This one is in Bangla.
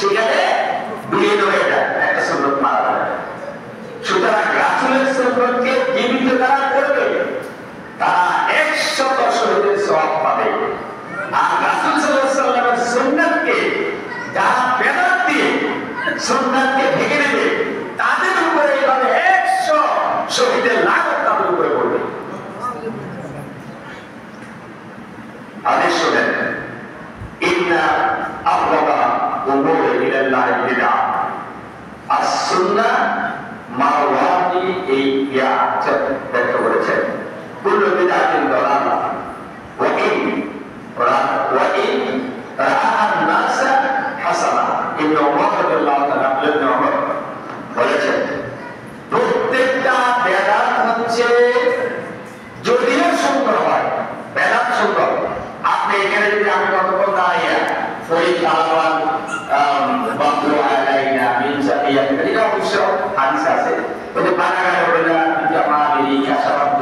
সেখানে বিলীন হয়ে যায়, একটা সুন্নত মারা যায়। সুতরাং রাসূলের সুন্নতকে জীবিত যারা করবে তারা 100 শহীদের সওয়াব পাবে। আর রাসূল সাল্লাল্লাহু আলাইহি ওয়াসাল্লামের সুন্নাতকে যারা বেদাত দিয়ে সুন্নাতকে ভেঙে দেবে তাদের উপরে এইভাবে 100 শহীদের লানত তাদের উপরে পড়বে। আদেশ শোনেন, ইন্না আবগাদা উমুরি ইলাল্লাহি বিদআ as-সুন্নাহ মাওয়াদি এই ব্যাখ্যা করেছেন। কুল্লু বিদআতিন দালালাহ ওয়া ইন রাআন নাসা হাসানা। ইবনে ওমর রাদিয়াল্লাহু তাআলা বলেছেন প্রত্যেকটা বেদাত হচ্ছে যদিও সুন্দর হয়, বেদাত সুন্দর। আপনি এখানে যদি আমি কতক্ষণ দাঁড়াইয়া ফরিদ তালাওয়াত বাদরু আলাইনা মিন সাফিয়া, এটা অবশ্য হাদিস আছে, ওই যে বানাগানে বলে না জামালি কাসাবাদ